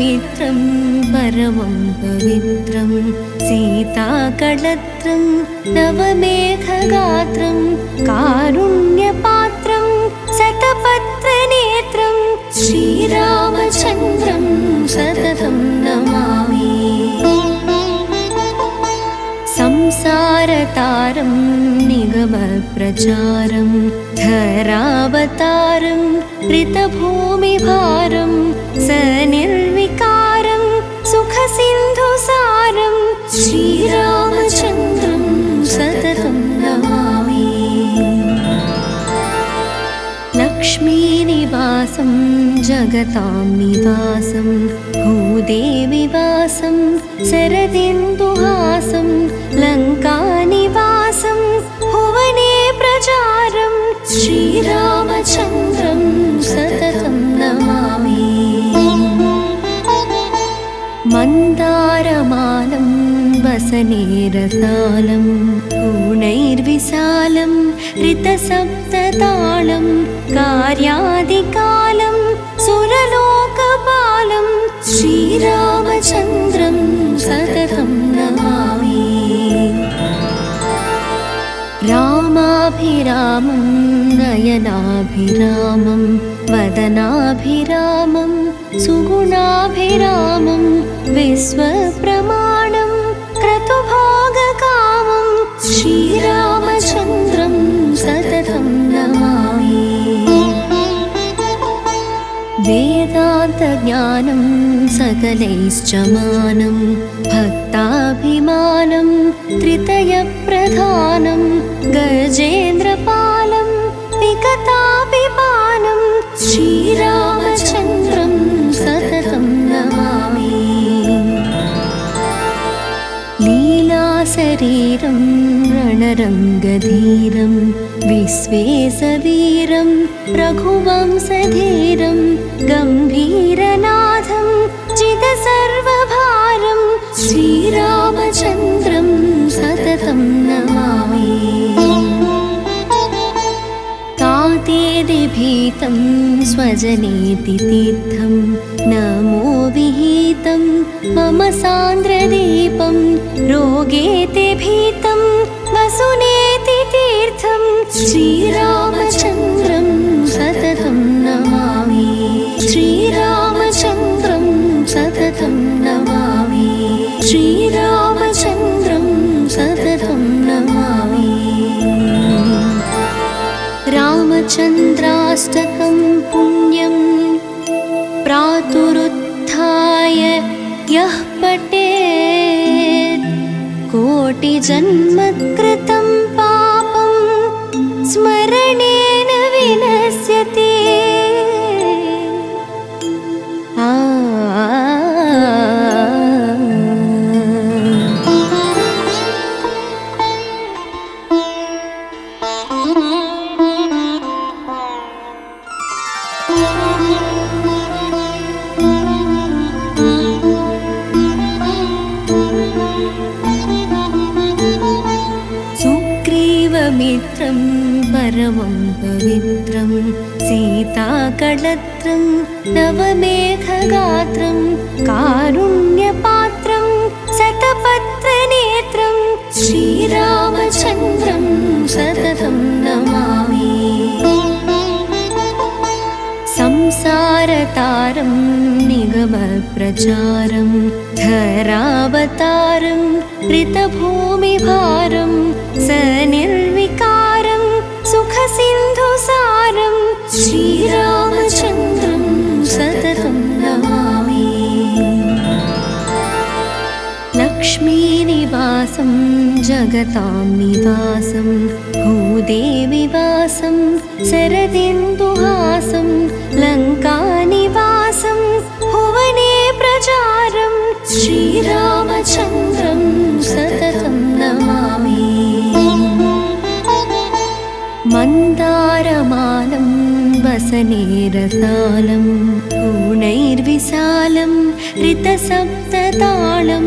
सुग्रीवमित्रं परमं पवित्रं सीताकळत्रं नवमेघगात्रं कारुण्यपात्रं शतपत्रनेत्रं श्रीरामचन्द्रं सततं नमामि। संसारतारं निगमप्रचारं धरावतारं ऋतभूमिभारं सनिर्विकारं सुखसिन्धुसारं श्रीरामचन्द्रं सततं नमामि। लक्ष्मीनिवासं जगतां निवासं भूदेविवासं शरदिन्दुहासं लङ्कानिवासं भुवने प्रचारं श्रीरामचन्द्रं सततं नमामि। मन्दारमालं वसनेरसालं पूर्णैर्विशालं ऋतसप्ततालं कार्यादिकालं सुरलोकपालं श्रीरामचन्द्रं सततं नमामि। रामाभिरामं नयनाभिरामं वदनाभिरामं सुगुणाभिरामं विश्वप्रमाणं क्रतुभोगकामं श्रीरामचन्द्रं सततं नमामि। वेदान्तज्ञानं सकलैश्च मानं भक्ताभिमानं त्रितयप्रधानं गजेन्द्रपालं विकताभिपानं श्रीरामचन्द्रं सततं नमामि। लीलाशरीरं रणरङ्गधीरं विश्वेशवीरं रघुवंशधीरं गम्भीरनाथं जितसर्वभारं श्रीरामचन्द्रं सततं नमामि। तातेदिभीतं स्वजनेति तीर्थं नमो विहितं मम सान्द्रदीपं रोगेति भीतं वसुनेति तीर्थं श्रीरामचन्द्रं सततं नमामि। श्रीरामचन्द्रं सततं नमामि। श्रीरामचन्द्रं सततं नमामि। रामचन्द्राष्टकं पुण्यं प्रातरुत्थाय यः पठेत् कोटिजन्मकृतं पापं स्मरणेन विनश्यति। सुग्रीवमित्रं परमं पवित्रं सीताकळत्रं नवमेघगात्रं कारुण्यपात्रं शतपत्रनेत्रं श्रीरामचन्द्रं सततं नमामि। संसारतारं निगमप्रचारं धरावतारं ऋतभूमिभारं सनिर्विकारं सुखसिन्धुसारं श्रीरामचन्द्रं सततं नमामि। लक्ष्मीनिवासं जगतां निवासं भूदेविवासं शरदिन्दुहासं लङ्कानिवासं भुवने प्रचारं श्रीरामचन्द्रं सततं नमामि। मन्दारमालं वसनेरसालं पूर्णैर्विशालं ऋतसप्ततालं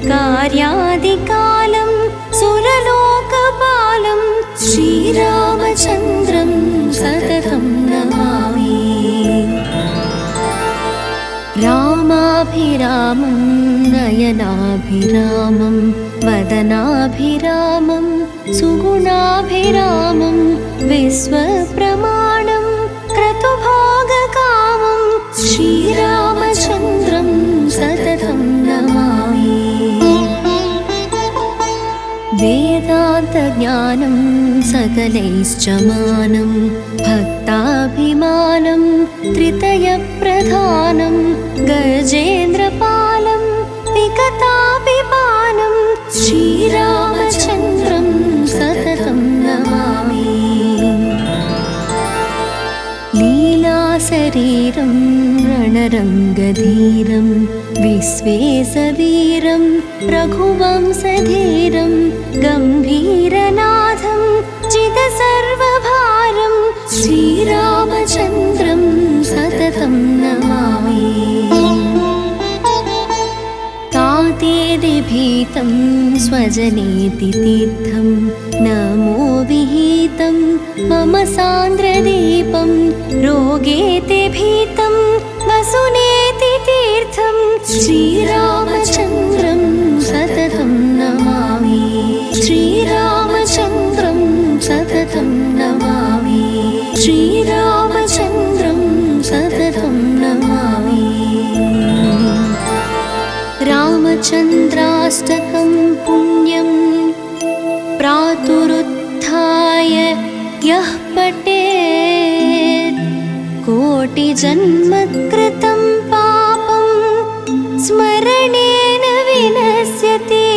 कार्यादिकालं सुरलोकपालं श्रीरामचन्द्रं सततं नमामि। रामाभिरामं नयनाभिरामं वदनाभिरामं सुगुणाभिरामं विश्वप्रमाणं क्रतुभोगकामं श्रीरामचन्द्रं सततं नमामि। वेदान्तज्ञानं सकलैश्च मानं भक्ताभिमानं त्रितयप्रधानं गजेन्द्रपालं विकतापिपानं श्रीरामचन्द्रं सततं नमामि। लीलाशरीरं रणरङ्गधीरं विश्वेशवीरं रघुवंशधीरं गम्भीरनाथं जितसर्वभारं श्रीरामचन्द्रं सततं नमामि। तातेदिभीतं स्वजनेति तीर्थं नमो विहितं मम सान्द्रदीपं रोगेति भीतं वसुनेति तीर्थं श्रीरामचन्द्रं सततं नमामि। श्रीरामचन्द्रं सततं नमामि। श्रीरामचन्द्रं सततं नमामि। रामचन्द्राष्टकं पुण्यं प्रातरुत्थाय यः पठेत् कोटिजन्मकृतं पापं स्मरणेन विनश्यति।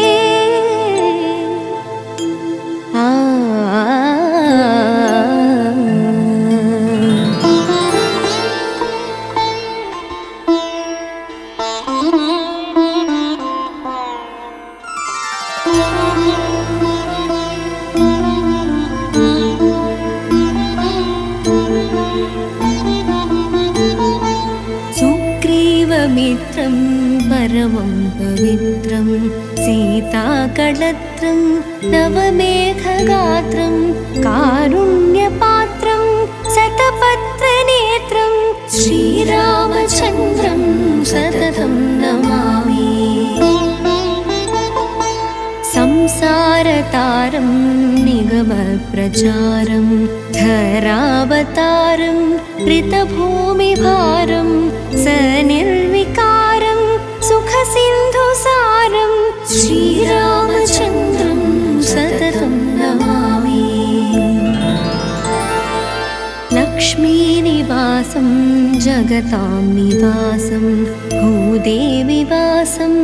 सुग्रीवमित्रं परमं पवित्रं सीताकळत्रं नवमेघगात्रं कारुण्यपात्रं शतपत्रनेत्रं श्रीरामचन्द्रं सततं नमामि। संसारतारं निगमप्रचारं धरावतारं ऋतभूमिभारं सनिर्विकारं सुखसिन्धुसारं श्रीरामचन्द्रं सततं नमामि। लक्ष्मीनिवासं जगतां निवासं भूदेविवासं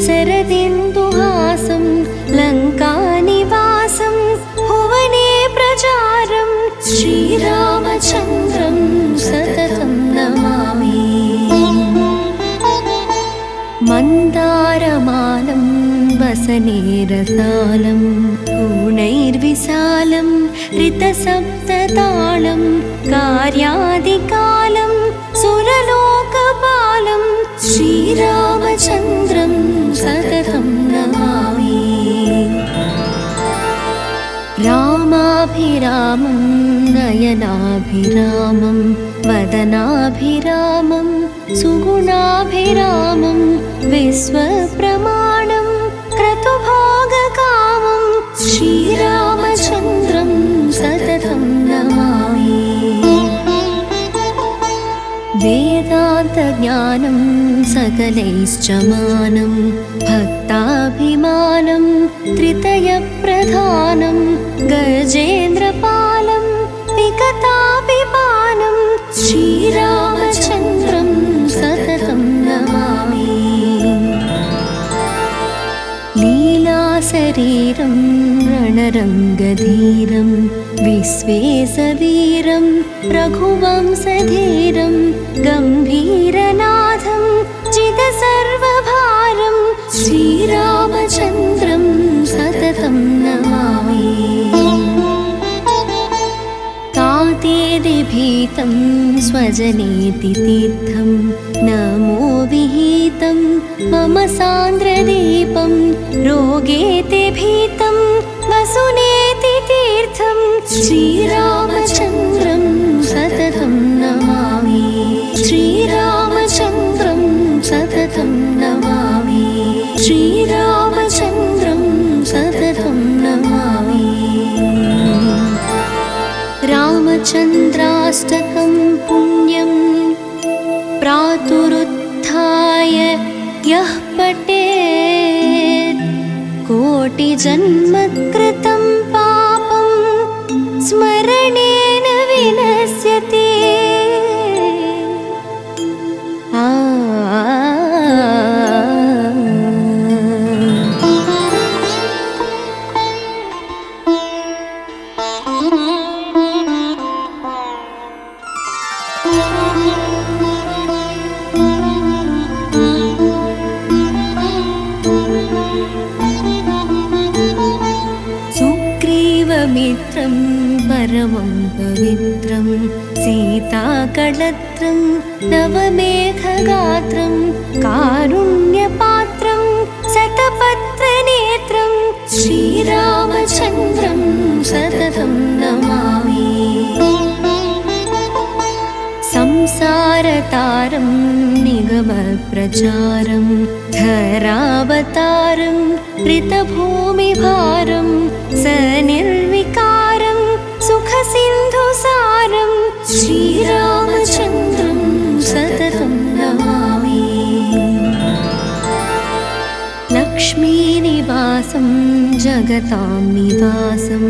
शरदिन्दुहासं लङ्कानिवासं भुवने प्रचारं श्रीरामचन्द्रं सततं नमामि। मन्दारमालं वसनेरसालं पूर्णैर्विशालं ऋतसप्ततालं कार्यादिकालं सुरलोकपालं श्रीरामचन्द्रं सततं नमामि। रामाभिरामं नयनाभिरामं वदनाभिरामं सुगुणाभिरामं विश्वप्रमाणं क्रतुभोगकामं श्रीरामचन्द्रं सततं नमामि। वेदान्तज्ञानं सकलैश्च मानं भक्ताभिमानं त्रितयप्रधानं गजेन्द्रपालं विकतापिपानं श्रीरामचन्द्रं सततं नमामि। लीलाशरीरं रणरङ्गधीरं विश्वेशवीरं रघुवंशधीरं गम्भीरनाथं जितसर्वभारं श्रीरामचन्द्रं सततं नमामि। तातेदिभीतं स्वजनेति तीर्थं नमो विहितं मम सान्द्रदीपं रोगेति भीतं वसुनेति तीर्थं श्रीरामचन्द्रं सततं नमामि। श्रीरामचन्द्रं सततं रामचन्द्राष्टकं पुण्यं प्रातरुत्थाय यः पठेत् कोटिजन्मकृतं पापं स्मरणेन विनश्यति। सुग्रीवमित्रं परमं पवित्रं सीताकळत्रं नवमेघगात्रं कारुण्यपात्रं शतपत्रनेत्रं श्रीरामचन्द्रं सततं नमामि। संसारतारं निगमप्रचारं धरावतारं ऋतभूमिभारं सनिर्विकारं सुखसिन्धुसारं श्रीरामचन्द्रं सततं नमामि। लक्ष्मीनिवासं जगतां निवासं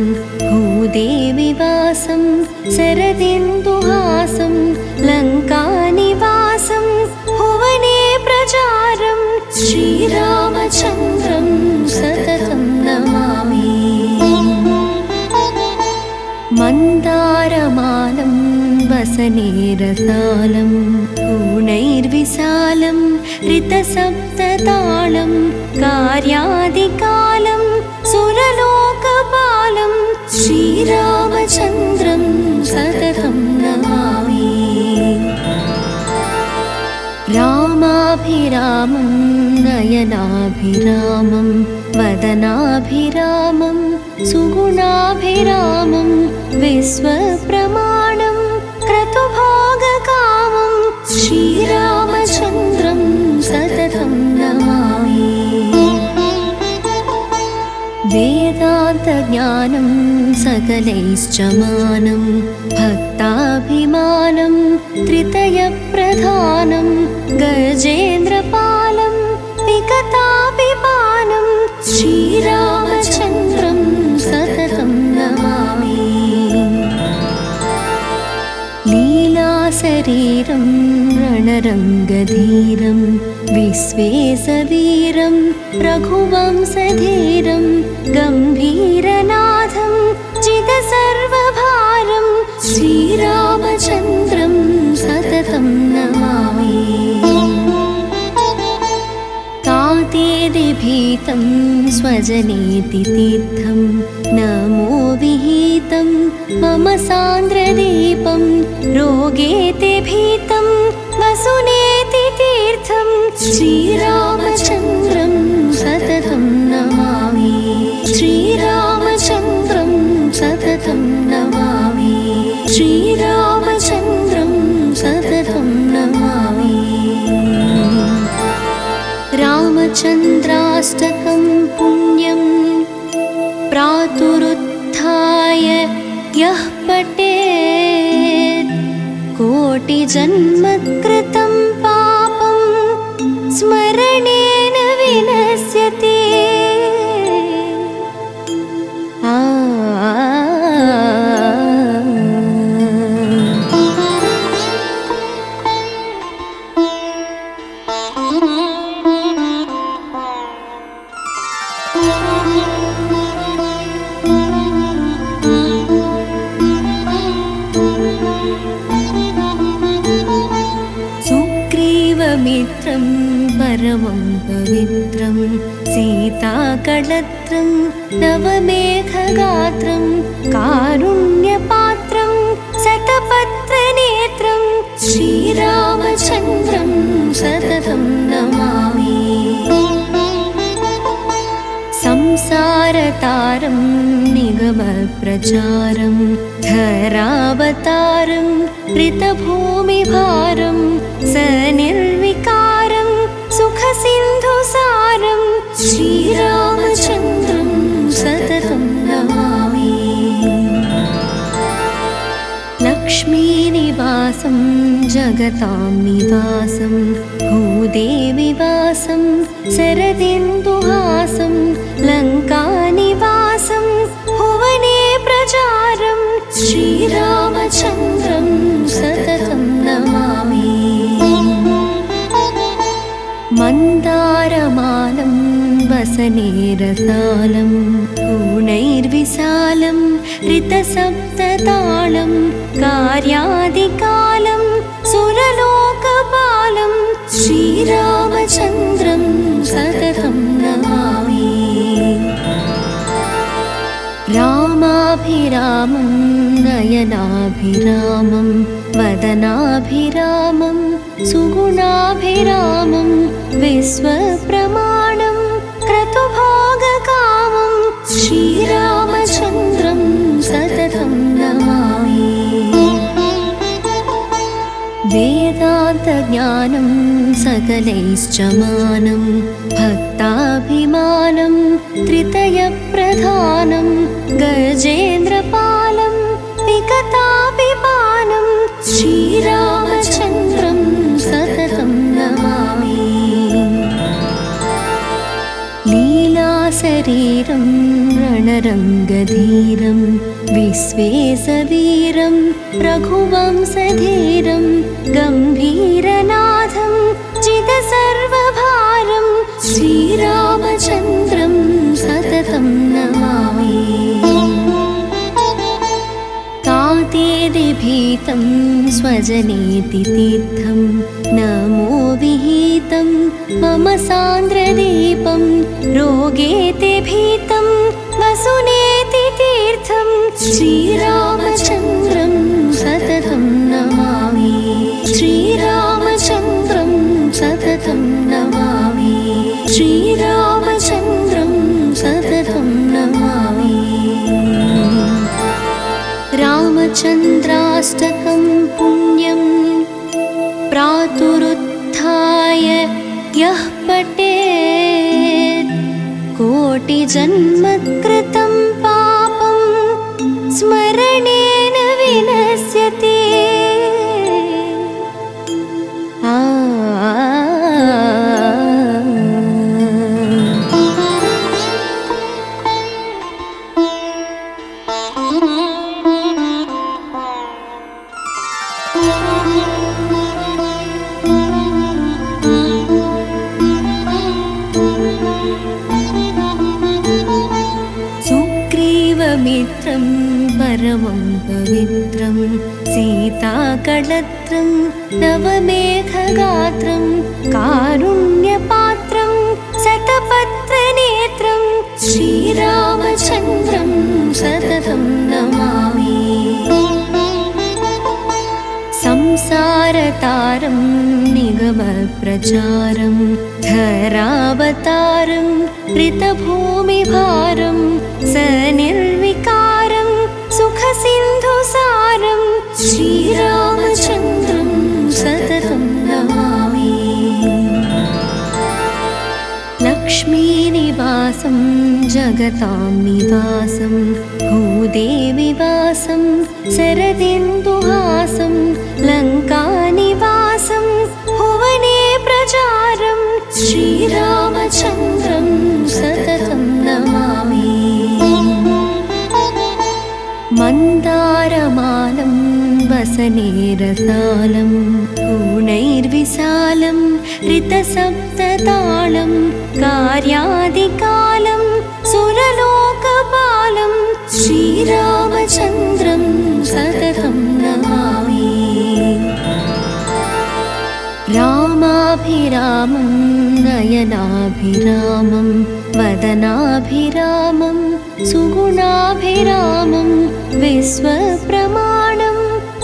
भूदेविवासं शरदिन्दुहासं लङ्कानिवासं भुवने प्रचारं श्रीरामचन्द्रं सततं नमामि। मन्दारमालं वसनेरसालं पूर्णैर्विशालं ऋतसप्ततालं कार्यादिकालं सुरलोकपालं श्रीरामचन्द्रं सततं नमामि। रामाभिरामं नयनाभिरामं वदनाभिरामं सुगुणाभिरामं विश्वप्रमाणं क्रतुभोगकामं श्रीरामचन्द्रं सततं नमामि। वेदान्तज्ञानं सकलैश्च मानं भक्ताभिमानं त्रितयप्रधानं गजेन्द्रपालं विकताभिपानं श्रीरामचन्द्रं सततं नमामि। लीलाशरीरं रणरङ्गधीरं विश्वेशवीरं रघुवंशधीरं गम्भीरनाथं जितसर्वभारं श्रीरामचन्द्रं सततं नमामि। तातेदिभीतं स्वजनेति तीर्थं नमो विहितं मम सान्द्रदीपं रोगेति भीतं वसुनेति तीर्थं श्रीरामचन्द्रं सततं नमामि। श्रीरामचन्द्रं सततं नमामि। श्रीरामचन्द्रं सततं नमामि। रामचन्द्राष्टकं पुण्यं प्रातरुत्थाय यः पठेत् कोटिजन्मकृतं पापं स्मरणेन विनश्यति। सुग्रीवमित्रं परमं पवित्रं सीताकळत्रं नवमेघगात्रं कारुण्यपात्रं शतपत्रनेत्रं श्रीरामचन्द्रं सततं नमामि। संसारतारं निगमप्रचारं धरावतारं ऋतभूमिभारं सनिर्विकारं सुखसिन्धुसारं श्रीरामचन्द्रं सततं नमामि। लक्ष्मी लक्ष्मीनिवासं जगतां निवासं भूदेविवासं शरदिन्दुहासं लङ्कानिवासं भुवने प्रचारं श्रीरामचन्द्रं सततं नमामि। मन्दारमालं वसनेरसालं पूर्णैर्विशालं ऋतसप्ततालं कार्यादिकालं सुरलोकपालं श्रीरामचन्द्रं सततं नमामि। रामाभिरामं नयनाभिरामं वदनाभिरामं सुगुणाभिरामं विश्वप्रमाणं क्रतुभोगकामं श्रीरामचन्द्रं सततं नमामि। वेदान्तज्ञानं सकलैश्च मानं भक्ताभिमानं त्रितयप्रधानं गजेन्द्रपालं विकताभिपानं श्रीरामचन्द्रं सततं नमामि। लीलाशरीरं रणरङ्गधीरं विश्वेशवीरं रघुवंशधीरं गम्भीरनाथं जितसर्वभारं श्रीरामचन्द्रं सततं नमामि। तातेदिभीतं स्वजनेति तीर्थं नमो विहितं मम सान्द्रदीपं रोगेति भीतं वसुनेति तीर्थं श्रीरामचन्द्रं सततं नमामि। श्रीरामचन्द्रं सततं नमामि। श्रीरामचन्द्रं सततं नमामि। रामचन्द्राष्टकं पुण्यं प्रातरुत्थाय यः पठेत् कोटिजन्मकृतं पापं स्मरणेन विनश्यति। सुग्रीवमित्रं परमं पवित्रं सीताकळत्रं नवमेघगात्रं कारुण्यपात्रं शतपत्रनेत्रं श्रीरामचन्द्रं सततं नमामि। संसारतारं निगमप्रचारं धरावतारं ऋतभूमिभारं सनिर्विकारं सुखसिन्धुसारं श्रीरामचन्द्रं सततं नमामि। लक्ष्मीनिवासं जगतां निवासं भूदेविवासं शरदिन्दुहासं लङ्कानिवासं भुवने प्रचारं श्रीरामचन्द्रं सततं नमामि। मन्दारमालं वसनेरसालं पूर्णैर्विशालं ऋतसप्ततालं कार्यादिकालं सुरलोकपालं श्रीरामचन्द्रं सततं नमामि। रामाभिरामं नयनाभिरामं वदनाभिरामं सुगुणाभिरामं विश्वप्रमाणं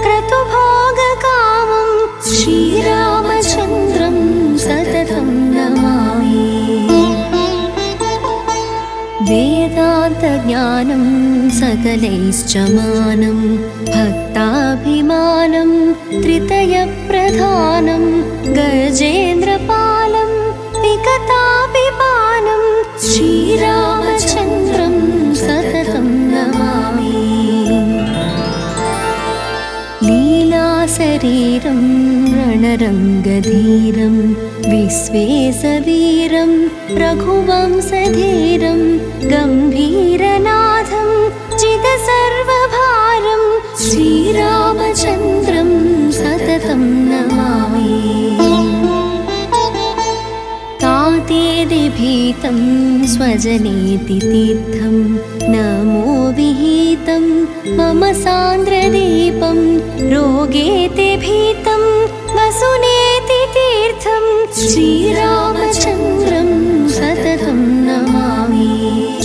क्रतुभोगकामं श्रीरामचन्द्रं सततं नमामि। वेदान्तज्ञानं सकलैश्च मानं भक्ताभिमानं त्रितयप्रधानं गजेन्द्रपालं विकताभिपानं श्रीरामचन्द्रं सततं नमामि। लीला लीलाशरीरं रणरङ्गधीरं विश्वेशवीरं रघुवंशधीरं गम्भीरनाथं जितसर्वभारं श्रीरामचन्द्रं सततं नमामि। तातेदिभीतं स्वजनेति तीर्थं नमो विहितं मम सान्द्रदीपं रोगेति भीतं वसुनेति तीर्थं श्रीरामचन्द्रं सततं नमामि।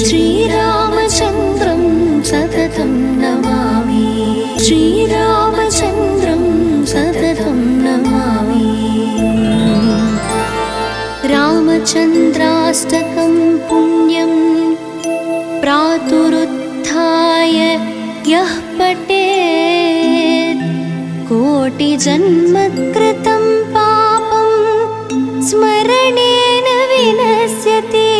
श्रीरामचन्द्रं सततं नमामि। श्रीरामचन्द्रं सततं नमामि। रामचन्द्राष्टकं पुण्यं प्रातरुत्थाय यः पठेत् कोटिजन्मकृतं पापं स्मरणेन विनश्यति।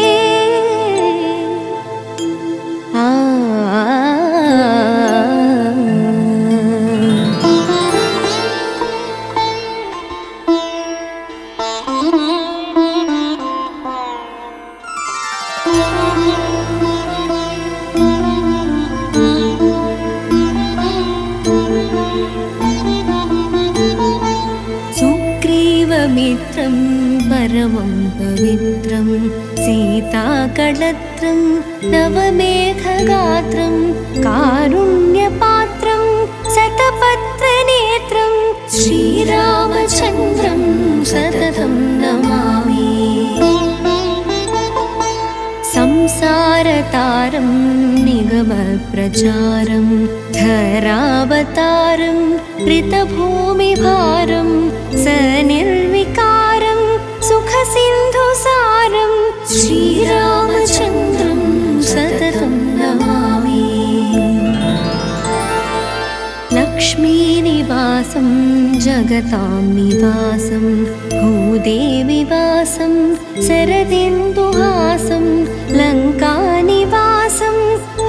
सुग्रीवमित्रं परमं पवित्रं सीताकळत्रं नवमेघगात्रं कारुण्यपात्रं शतपत्रनेत्रं श्रीरामचन्द्रं सततं नमामि। संसारतारं निगमप्रचारं धरावतारं ऋतभूमिभारं सनिर्विकारं सुखसिन्धुसारं श्रीरामचन्द्रं सततं नमामि। लक्ष्मीनिवासं जगतां निवासं भूदेविवासं शरदिन्दुहासं लङ्कानिवासं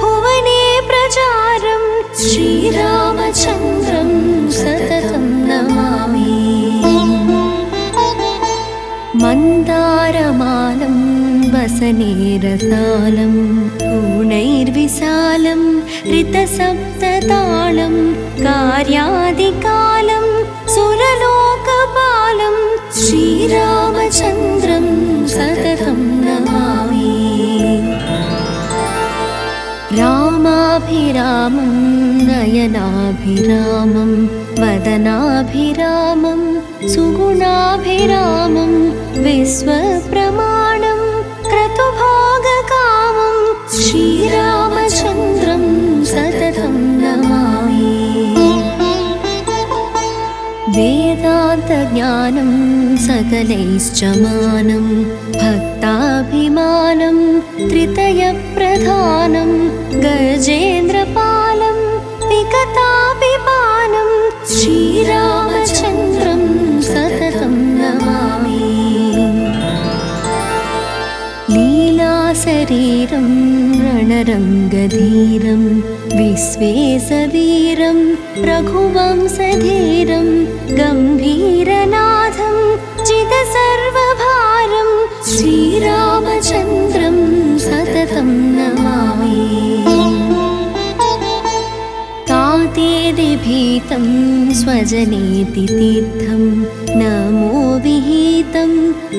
भुवने प्रचारं श्रीरामचन्द्रं सततं नमामि। मन्दारमालं वसनेरसालं पूर्णैर्विशालं ऋतसप्ततालं कार्यादिकालं सुरलोकपालं श्रीरामचन्द्रं सततं नमामि। रामाभिरामं नयनाभिरामं वदनाभिरामं सुगुणाभिरामं विश्वप्रमाणं क्रतुभोगकामं श्रीरामचन्द्रं सततं नमामि। वेदान्तज्ञानं सकलैश्च मानं भक्ताभिमानं त्रितयप्रधानं गजेन्द्रपालं विकताभिपानं श्रीरामचन्द्रं सततं नमामि। लीलाशरीरं रणरङ्गधीरं विश्वेशवीरं रघुवंशधीरं गम्भीरनाथं जितसर्वभारं श्रीरामचन्द्रं सततं नमामि। तातेदिभीतं स्वजनेति तीर्थं नमो विहितं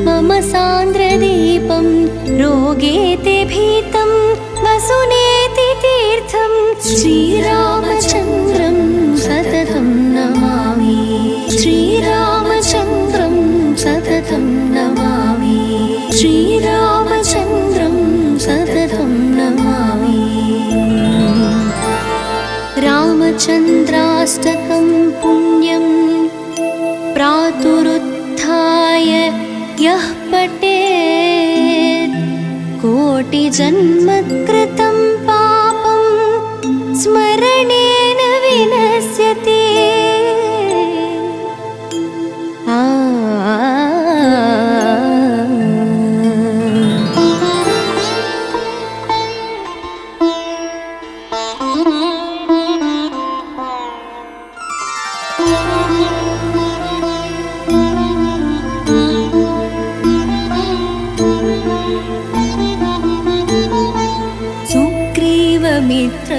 मम सान्द्रदीपं रोगेति भीतं वसुनेति तीर्थं श्रीरामचन्द्रं सततं नमामि। श्रीरामचन्द्रं सततं नमामि। श्रीरामचन्द्रं सततं नमामि। रामचन्द्राष्टकं पुण्यं प्रातरुत्थाय यः पठेत् कोटिजन्मकृतं पापं स्मरणेन विनश्यति।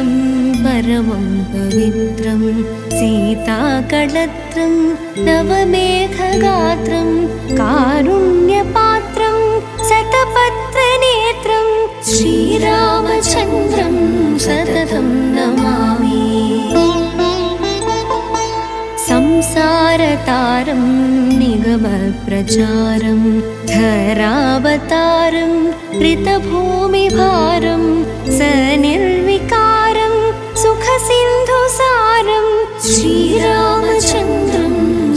रामाभीष्टमित्रं परमं पवित्रं सीताकळत्रं नवमेघगात्रं कारुण्यपात्रं शतपत्रनेत्रं श्रीरामचन्द्रं सततं नमामि। संसारतारं निगमप्रचारं धरावतारं ऋतभूमिभारं सनिर्विकारं सुखसिन्धुसारं श्रीरामचन्द्रं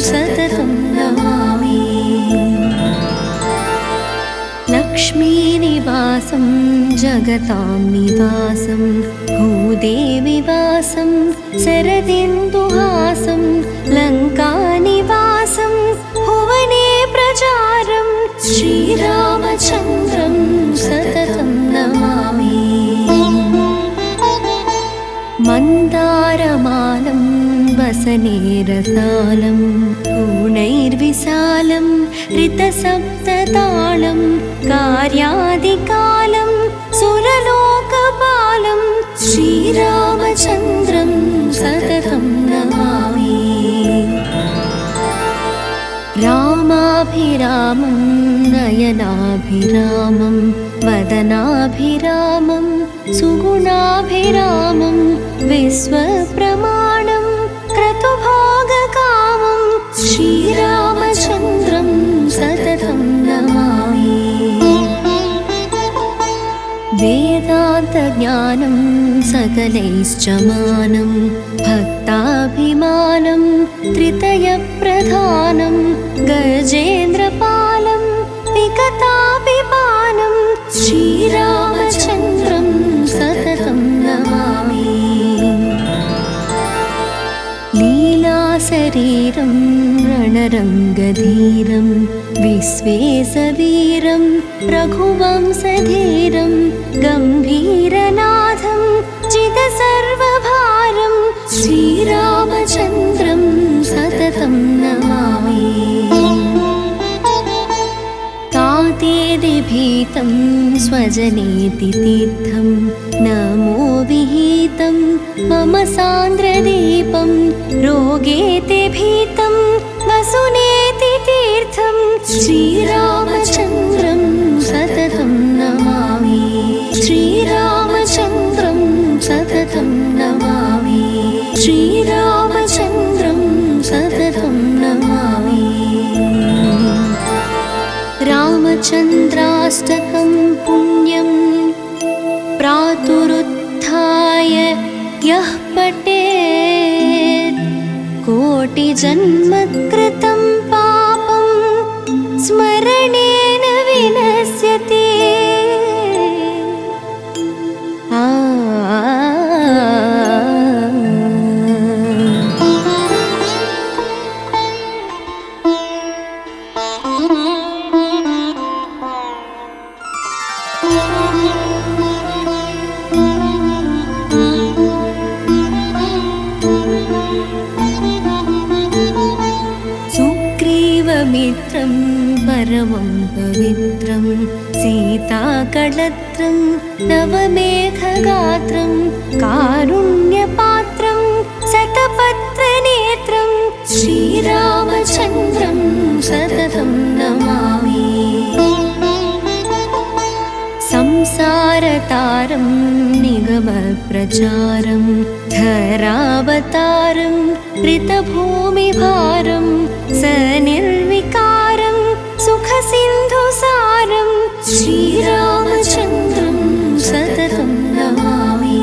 सततं नमामि। लक्ष्मीनिवासं जगतां निवासं भूदेविवासं शरदिन्दुहासं लङ्कानिवासं भुवने प्रचारं श्रीरामचन्द्रं सततं नमामि। मन्दारमालं वसनेरसालं पूर्णैर्विशालं ऋतसप्ततालं कार्यादिकालं सुरलोकपालं श्रीरामचन्द्रं सततं नमामि। रामाभिरामं नयनाभिरामं वदनाभिरामं सुगुणाभिरामं विश्वप्रमाणं क्रतुभोगकामं श्रीरामचन्द्रं सततं नमामि। वेदान्तज्ञानं सकलैश्च मानं भक्ताभिमानं त्रितयप्रधानं गजेन्द्रपालं विकताभिपानं श्रीरामचन्द्रं सततं नमामि। लीलाशरीरं रणरङ्गधीरं विश्वेशवीरं रघुवंशधीरं गम्भीरनाथं जितसर्वभारं श्रीरामचन्द्रं सततं नमामि। तातेदिभीतं स्वजनेति तीर्थं नमो विहितं मम सान्द्रदीपं रोगेति भीतं वसुनेति तीर्थं श्रीरामचन्द्रं सततं नमामि। श्रीरामचन्द्रं सततं नमामि। श्रीरामचन्द्रं सततं नमामि। रामचन्द्राष्टकं पुण्यं प्रातरुत्थाय यः पठेत् कोटिजन्मकृतं पापं स्मरणेन विनश्यति। सुग्रीवमित्रं परमं पवित्रं सीताकळत्रं नवमेघगात्रं कारुण्यपात्रं शतपत्रनेत्रं श्रीरामचन्द्रं सततं नमामि। संसारतारं निगमप्रचारं धरावतारं ऋतभूमिभारं सनिर्विकारं सुखसिन्धुसारं श्रीरामचन्द्रं सततं नमामि।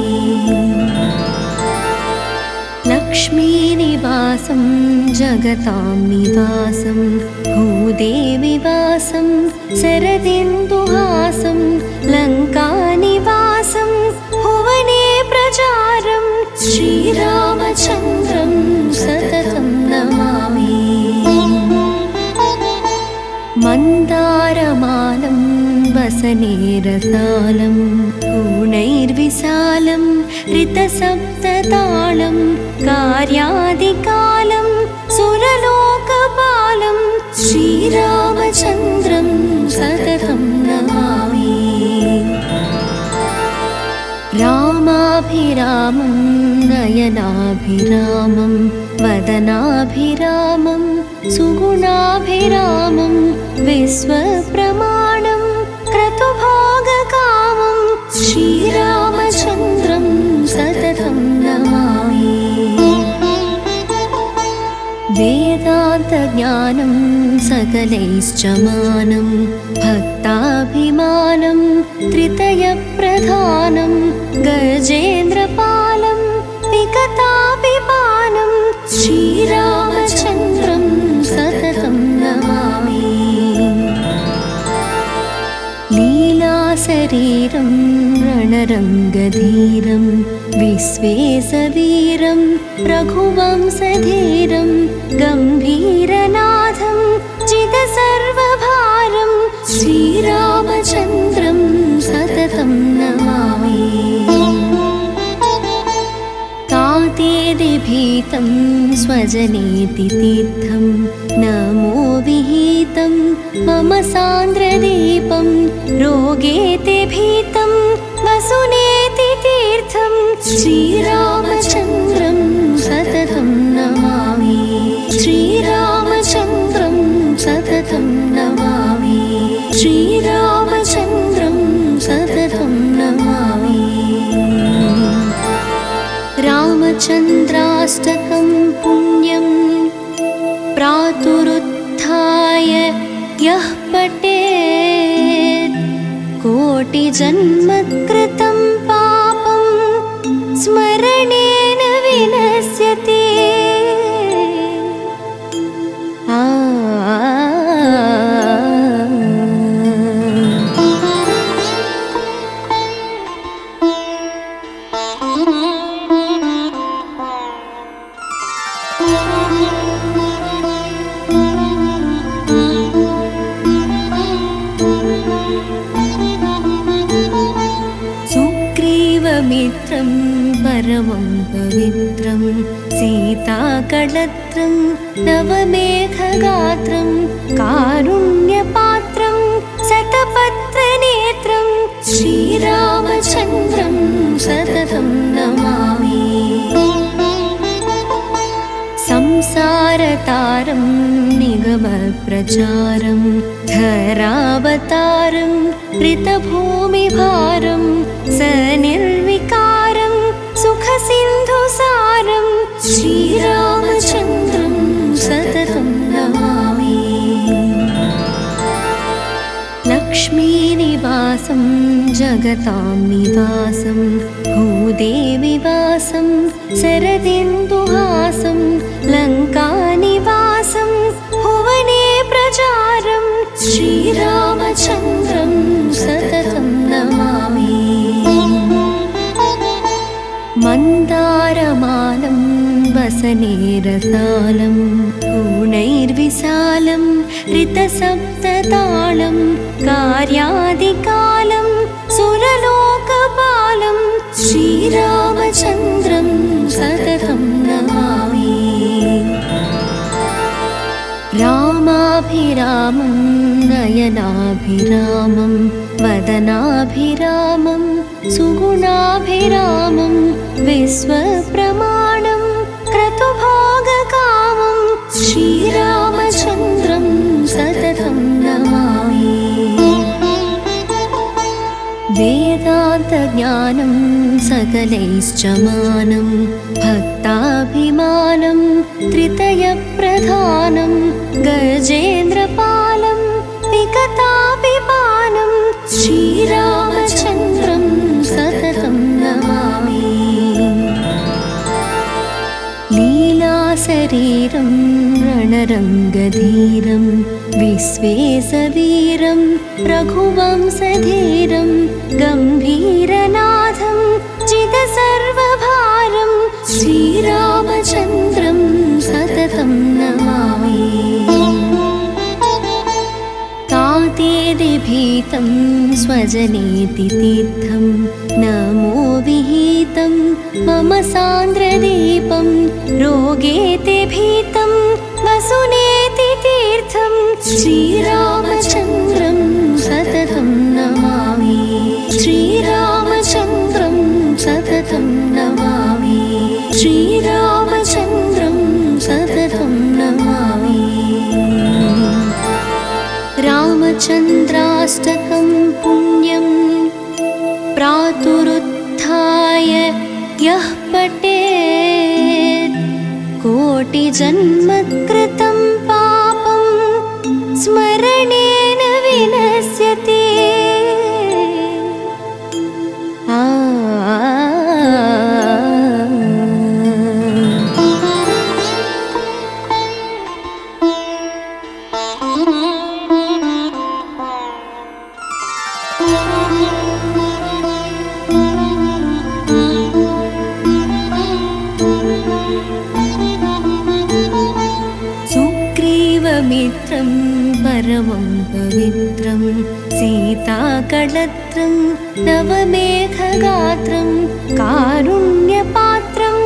लक्ष्मीनिवासं जगतां निवासं भूदेविवासं शरदिन्दुहासं लङ्कानिवासं भुवने प्रचारं श्रीरामचन्द्रं सततं नमामि। मन्दारमालं वसनेरसालं पूर्णैर्विशालं ऋतसप्ततालं कार्यादिकालं सुरलोकपालं श्रीरामचन्द्रं सततं नमामि। रामाभिरामं रामं नयनाभिरामं वदनाभिरामं सुगुणाभिरामं विश्वप्रमाणं क्रतुभोगकामं श्रीरामचन्द्रं सततं नमामि। वेदान्तज्ञानं सकलैश्च मानं भक्ताभिमानं त्रितयप्रधानं गजेन्द्रपालं विकताभिपानं श्रीरामचन्द्रं सततं नमामि। लीलाशरीरं रणरङ्गधीरं विश्वेशवीरं रघुवंशधीरं गम्भीरनाथं जितसर्वभारं श्रीरामचन्द्रं सततं नमामि। तातेदिभीतं स्वजनेति तीर्थं नमो विहितं मम सान्द्रदीपं रोगेति भीतं वसुनेति तीर्थं श्रीरामचन्द्रं सततं नमामि। श्रीरामचन्द्रं सततं नमामि। श्रीरामचन्द्रं सततं नमामि। रामचन्द्राष्टकं पुण्यं प्रातरुत्थाय यः पठेत् कोटिजन्मकृतं पापं स्मरणेन विनश्यति। सुग्रीवमित्रं परमं पवित्रं सीताकळत्रं नवमेघगात्रं कारुण्यपात्रं शतपत्रनेत्रं श्रीरामचन्द्रं सततं नमामि। संसारतारं निगमप्रचारं धरावतारं ऋतभूमिभारं सनिर्विकारं सुखसिन्धुसारं श्रीरामचन्द्रं सततं नमामि। लक्ष्मीनिवासं जगतां निवासं भूदेविवासं शरदिन्दुहासं लङ्कानिवासं भुवने प्रचारं श्रीरामचन्द्रं सततं नमामि। मन्दारमालं वसनेरसालं पूर्णैर्विशालं ऋतसप्ततालं कार्यादिकालं सुरलोकपालं श्रीरामचन्द्रं सततं नमामि। रामाभिरामं नयनाभिरामं वदनाभिरामं सुगुणाभिरामं विश्वप्रमाणं क्रतुभोगकामं श्रीरामचन्द्रं सततं नमामि। वेदान्तज्ञानं सकलैश्च मानं भक्ताभिमानं त्रितयप्रधानं गजेन्द्रपालं विकताभिपानं श्रीरामचन्द्रं सततं नमामि। लीलाशरीरं रणरङ्गधीरं विश्वेशवीरं रघुवंशधीरं गम्भीरनाथं जितसर्वभारं श्रीरामचन्द्रं सततं नमामि। तातेदिभीतं स्वजनेति तीर्थं नमो विहितं मम सान्द्रदीपं रोगेति भीतं वसुनेति तीर्थं श्रीरामचन्द्रं सततं नमामि। श्रीरामचन्द्रं सततं नमामि। रामचन्द्राष्टकं पुण्यं प्रातरुत्थाय यः पठेत् कोटिजन्मकृतं पापं स्मरणेन विनश्यति। सुग्रीवमित्रं परमं पवित्रं सीताकळत्रं नवमेघगात्रं कारुण्यपात्रं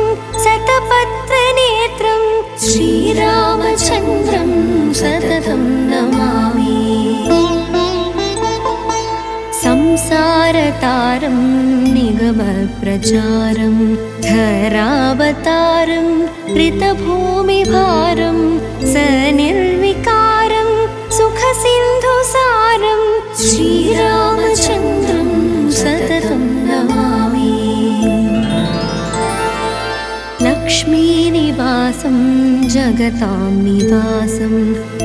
शतपत्रनेत्रं श्रीरामचन्द्रं सततं नमामि। संसारतारं निगमप्रचारं धरावतारं ऋतभूमिभारं सनिर्विकारं सुखसिन्धुसारं श्रीरामचन्द्रं सततं नमामि। लक्ष्मीनिवासं जगतां निवासं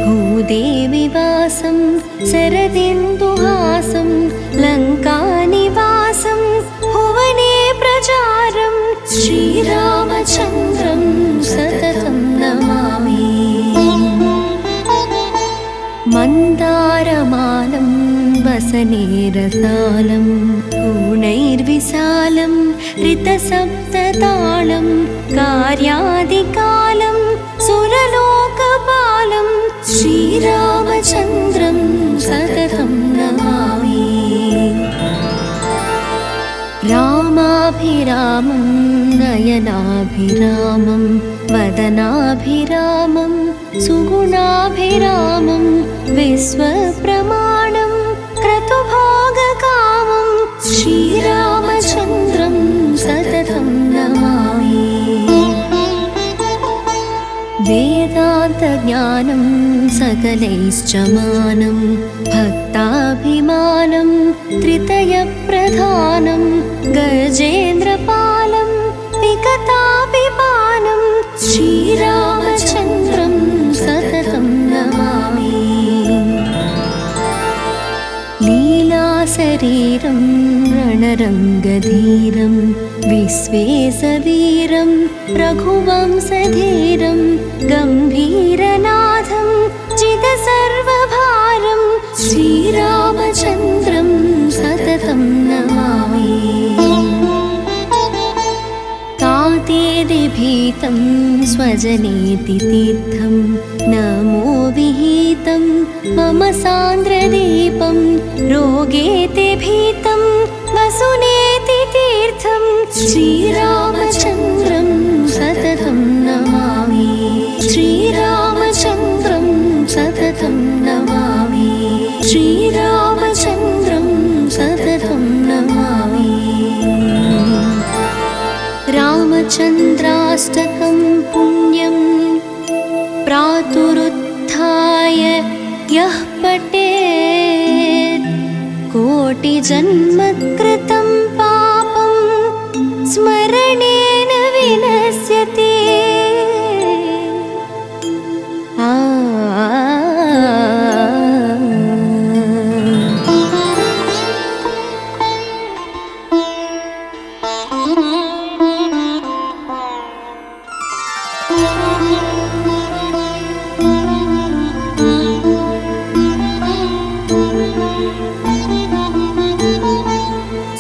भूदेविवासं शरदिन्दुहासं लङ्कानिवासं भुवने प्रचारं श्रीरामचन्द्रं सततं नमामि। मन्दारमालं वसनेरसालं पूर्णैर्विशालं ऋतसप्ततालं कार्यादिकालं सुरलोकपालं श्रीरामचन्द्रं सततं नमामि। रामाभिरामं नयनाभिरामं वदनाभिरामं सुगुणाभिरामं विश्वप्रमाणं क्रतुभोगकामं श्रीरामचन्द्रं सततं नमामि। वेदान्तज्ञानं सकलैश्च मानं भक्ताभिमानं त्रितयप्रधानं गजेन्द्रपालं विकताभिपानं श्रीरामचन्द्रं सततं नमामि। लीलाशरीरं रणरङ्गधीरं विश्वेशवीरं रघुवंशधीरं गम्भीरनाथं जितसर्वभारं श्रीरामचन्द्रं सततं नमामि। तातेदिभीतं स्वजनेति तीर्थं नमो विहितं मम सान्द्रदीपं रोगेति भीतं वसुनेति तीर्थं श्रीरामचन्द्रं सततं नमामि। श्रीरामचन्द्रं सततं नमामि। श्रीरामचन्द्रं सततं नमामि। रामचन्द्राष्टकं पुण्यं प्रातरुत्थाय यः पठेत् कोटिजन्मकृतं पापं स्मरणेन विनश्यति।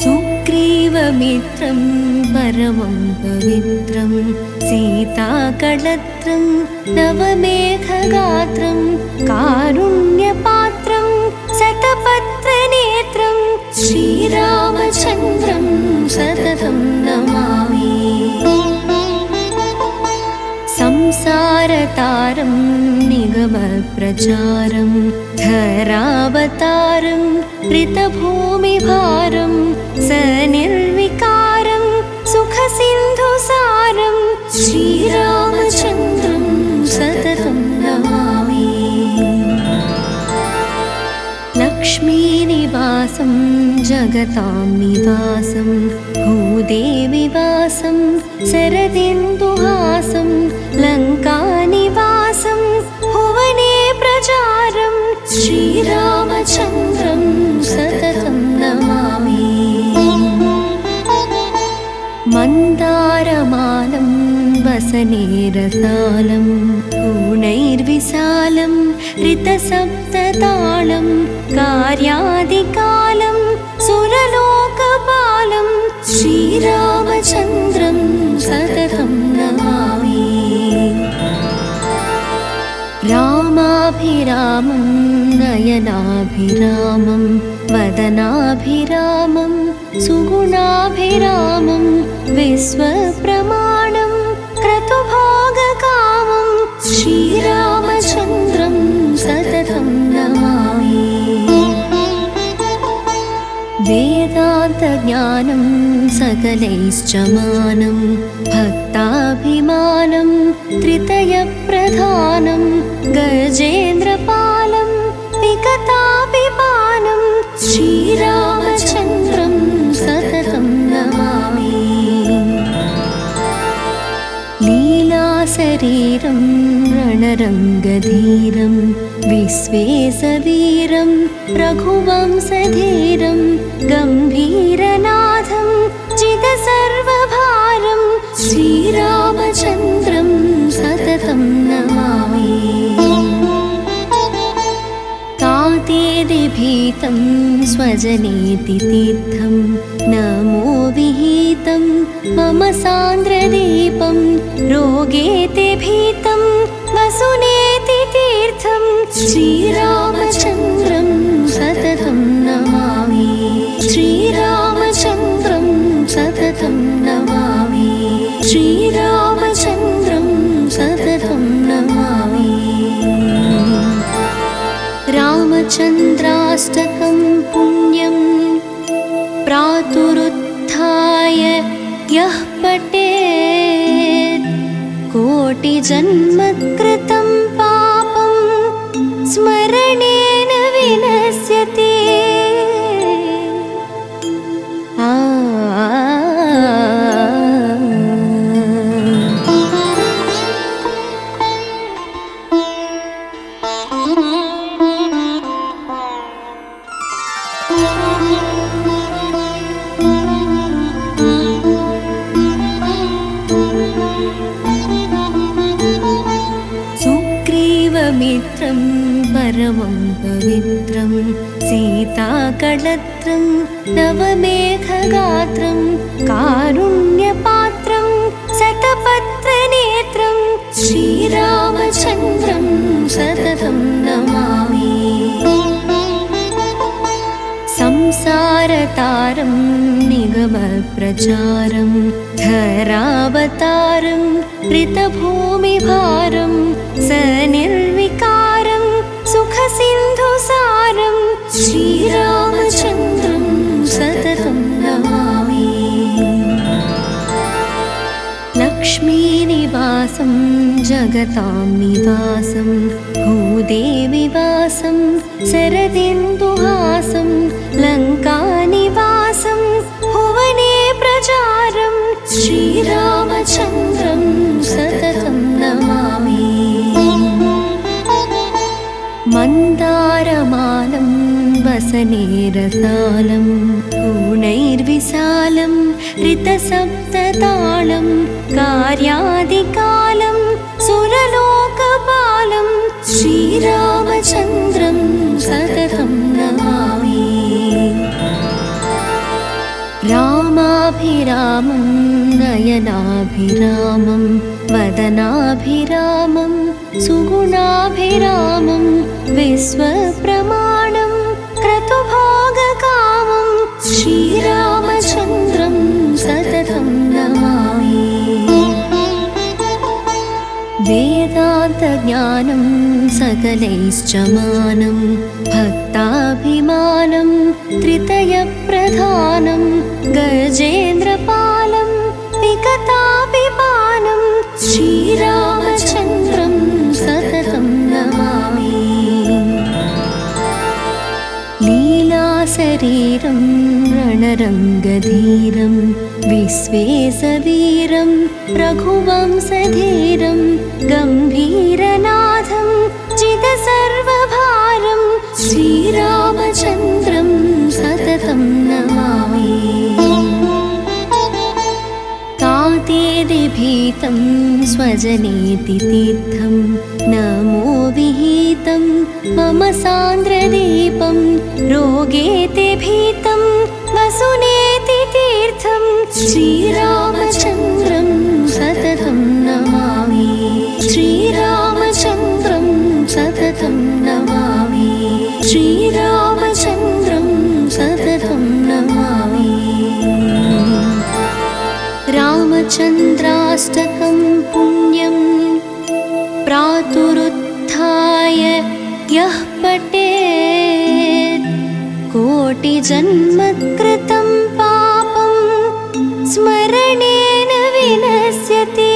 सुग्रीवमित्रं परमं पवित्रं सीताकळत्रं नवमेघगात्रं कारुण्यपात्रं शतपत्रनेत्रं श्रीरामचन्द्रं सततं नमामि। संसारतारं निगमप्रचारं धरावतारं ऋतभूमिभारं सनिर्विकारं सुखसिन्धुसारं श्रीरामचन्द्रं सततं नमामि। लक्ष्मीनिवासं जगतां निवासं भूदेविवासं शरदिन्दुहासं लङ्कानिवासं भुवने प्रचारं श्रीरामचन्द्रं सततं नमामि। मन्दारमालं वसनेरसालं पूर्णैर्विशालं ऋतसप्ततालं कार्यादिकालं सुरलोकपालं श्रीरामचन्द्रं सततं नमामि। रामाभिरामं नयनाभिरामं वदनाभिरामं सुगुणाभिरामं विश्वप्रमाणं क्रतुभोगकामं श्रीरामचन्द्रं सततं नमामि। वेदान्तज्ञानं सकलैश्च मानं भक्ताभिमानं त्रितयप्रधानं गजेन्द्रपालं विकतापिपानं श्रीरामचन्द्रं सततं नमामि। लीलाशरीरं रणरङ्गधीरं विश्वेशवीरं रघुवंशधीरं गम्भीरनाथं जितसर्वभारं श्रीरामचन्द्रं सततं नमामि। तातेदिभीतं स्वजनेति तीर्थं नमो विहितं मम सान्द्रदीपं रोगेति भीतं वसुनेति तीर्थं श्रीरामचन्द्रं सततं नमामि। श्रीरामचन्द्रं सततं नमामि। श्रीरामचन्द्रं सततं नमामि। रामचन्द्राष्टकं पुण्यं प्रातरुत्थाय यः पठेत् कोटिजन्मकृतं पापं स्मरणेन विनश्यति। सुग्रीवमित्रं परमं पवित्रं सीताकळत्रं नवमेघगात्रं कारुण्यपात्रं शतपत्रनेत्रं श्रीरामचन्द्रं सततं नमामि। संसारतारं निगमप्रचारं धरावतारं ऋतभूमिभारं सनिर्विकारं सुखसिन्धुसारं श्रीरामचन्द्रं सततं नमामि। लक्ष्मीनिवासं जगतां निवासं भूदेविवासं शरदिन्दुहासं लङ्कानिवासं भुवने प्रचारं श्रीरामचन्द्रं सततं नमामि। मन्दारमालं वसनेरसालं पूर्णैर्विशालं ऋतसप्ततालं कार्यादिकालं सुरलोकपालं श्रीरामचन्द्रं सततं नमामि। रामाभिरामं नयनाभिरामं वदनाभिरामं सुगुणाभिरामं विश्वप्रमाणं क्रतुभोगकामं श्रीरामचन्द्रं सततं नमामि। वेदान्तज्ञानं सकलैश्च मानं भक्ताभिमानं त्रितयप्रधानं गजेन्द्रपालं विकतापिपानं श्रीरामचन्द्रं सततं नमामि। लीलास लीलाशरीरं रणरङ्गधीरं विश्वेशवीरं रघुवंशधीरं गम्भीरनाथं जितसर्वभारं श्रीरामचन्द्रं सततं नमामि। तातेदिभीतं स्वजनेति तीर्थं नमो विहितं मम सान्द्रदीपं रोगेति भीतं वसुनेति तीर्थं श्रीरामचन्द्रं सततं नमामि। श्रीरामचन्द्रं सततं नमामि। श्रीरामचन्द्रं सततं नमामि। रामचन्द्राष्टकं पुण्यं प्रातरुत्थाय यः पठेत् कोटिजन्मकृतं पापं स्मरणेन विनश्यति।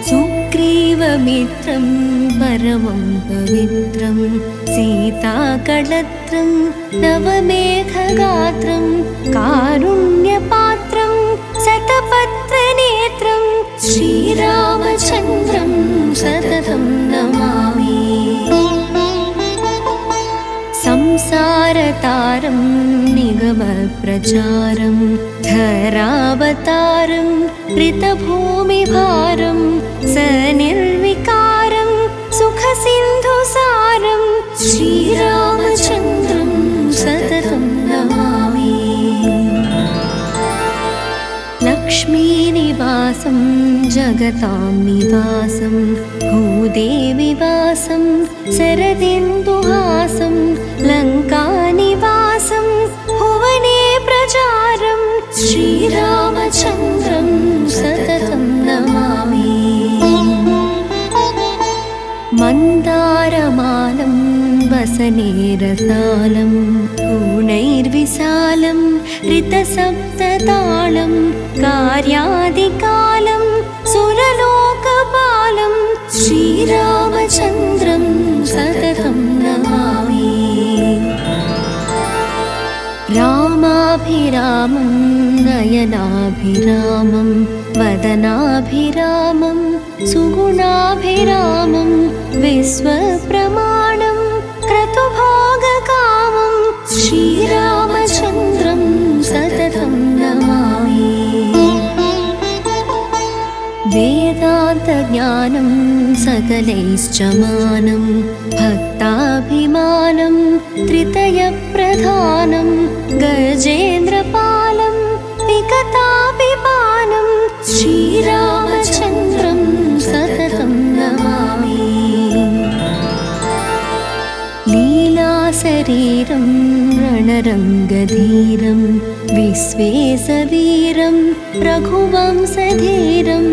सुग्रीवमित्रं परमं पवित्रं सीताकळत्रं नवमेघगात्रं कारुण्यपात्रं शतपत्रनेत्रं श्रीरामचन्द्रं सततं नमामि। संसारतारं निगमप्रचारं धरावतारं ऋतभूमिभारं सनिर्विकारं सुखसिन्धुसारं श्रीरामचन्द्रं सततं नमामि। लक्ष्मीनिवासं जगतां निवासं भूदेविवासं शरदिन्दुहासं लङ्कानिवासं भुवने प्रचारं श्रीरामचन्द्रं सततं नमामि। मन्दारमालं वसनेरसालं पूर्णैर्विशालं ऋतसप्ततालं कार्यादिकालं सुरलोकपालं श्रीरामचन्द्रं सततं नमामि। रामाभिरामं नयनाभिरामं वदनाभिरामं सुगुणाभिरामं विश्वप्रमाणं क्रतुभोगकामं श्रीरामचन्द्रं सततं नमामि। वेदान्तज्ञानं सकलैश्च मानं भक्ताभिमानं त्रितयप्रधानं गजेन्द्रपालं विकताभिपानं श्रीरामचन्द्रं सततं नमामि। लीलाशरीरं रणरङ्गधीरं विश्वेशवीरं रघुवंशधीरं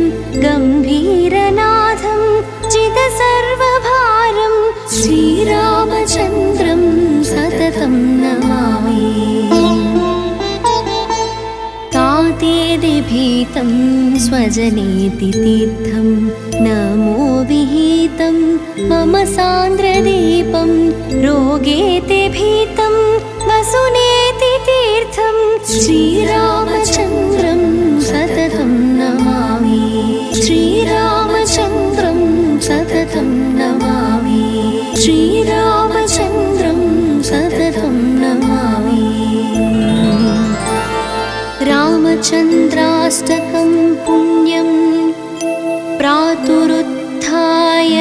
गम्भीरनाथं जितसर्वभारं श्रीरामचन्द्रं सततं नमामि। तातेदिभीतं स्वजनेति तीर्थं नमो विहितं मम सान्द्रदीपं रोगेति भीतं वसुनेति तीर्थं श्रीरामचन्द्रं सततं नमामि। श्रीरामचन्द्रं सततं नमामि। श्रीरामचन्द्रं सततं नमामि। रामचन्द्राष्टकं पुण्यं प्रातरुत्थाय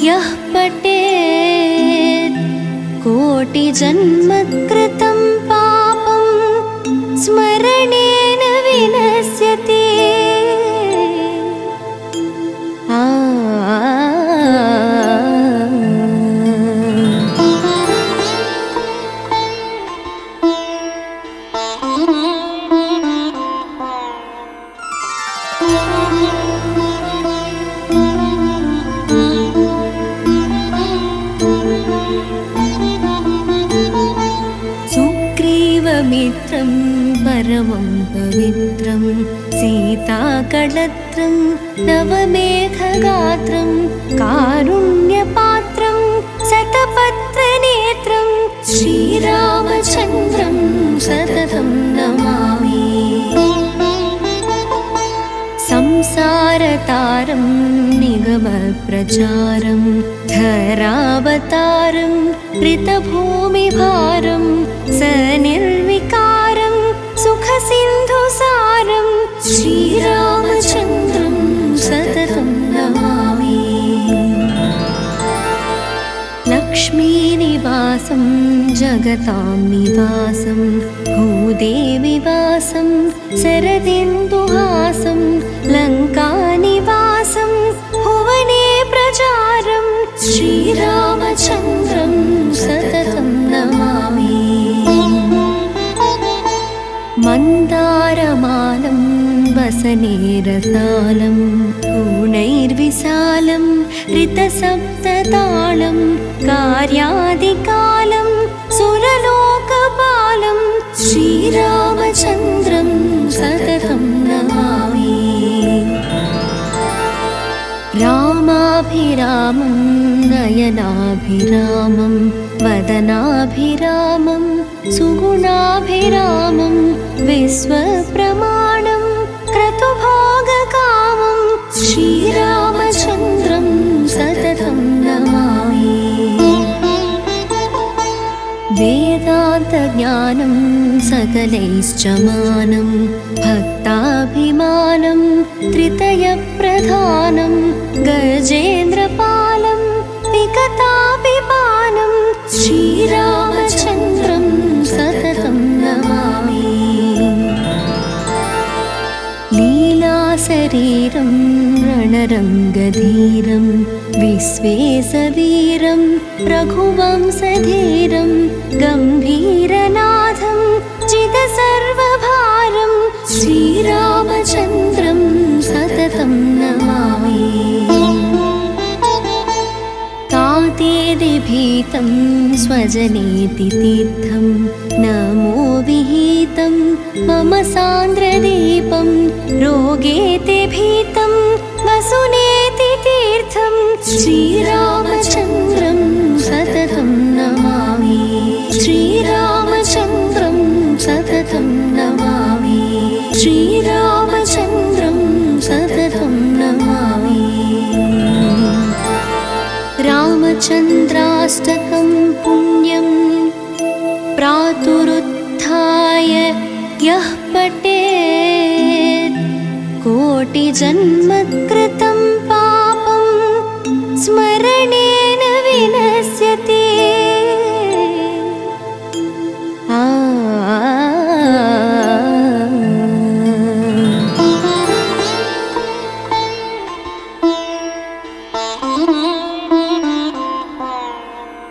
यः पठेत् कोटिजन्मकृतं पापं स्मरणेन विनश्यति। परमं पवित्रं सीताकळत्रं नवमेघगात्रं कारुण्यपात्रं शतपत्रनेत्रं श्रीरामचन्द्रं सततं नमामि। संसारतारं निगमप्रचारं धरावतारं ऋतभूमिभारं सनिर्विकारं सुखसिन्धुसारं श्रीरामचन्द्रं सततं नमामि। लक्ष्मीनिवासं जगतां निवासं भूदेविवासं शरदिन्दुहासं लङ्कानिवासं भुवने प्रचारं श्रीरामचन्द्रं सततं नमामि। मन्दारमालं वसनेरसालं पूर्णैर्विशालं ऋतसप्ततालं कार्यादिकालं सुरलोकपालं श्रीरामचन्द्रं सततं नमामि। रामाभिरामं नयनाभिरामं वदनाभिरामं सुगुणाभिरामं विश्वप्रमाणं क्रतुभोगकामं श्रीरामचन्द्रं सततं नमामि। वेदान्तज्ञानं सकलैश्च मानं भक्ताभिमानं त्रितयप्रधानं गजेन्द्रपालं विकताभिपानं श्रीरामचन्द्रं सततं नमामि। लीलाशरीरं रणरङ्गधीरं विश्वेशवीरं रघुवंशधीरं गम्भीरनाथं जितसर्वभारं श्रीरामचन्द्रं सततं नमामि। तातेदिभीतं स्वजनेति तीर्थं नमो विहितं मम सान्द्रदीपं रोगेति भीतं वसुनेति तीर्थं श्रीरामचन्द्रं सततं नमामि। श्रीरामचन्द्रं सततं नमामि। श्रीरामचन्द्रं सततं नमामि। रामचन्द्राष्टकं पुण्यं प्रातरुत्थाय यः पठेत् कोटिजन्मकृतं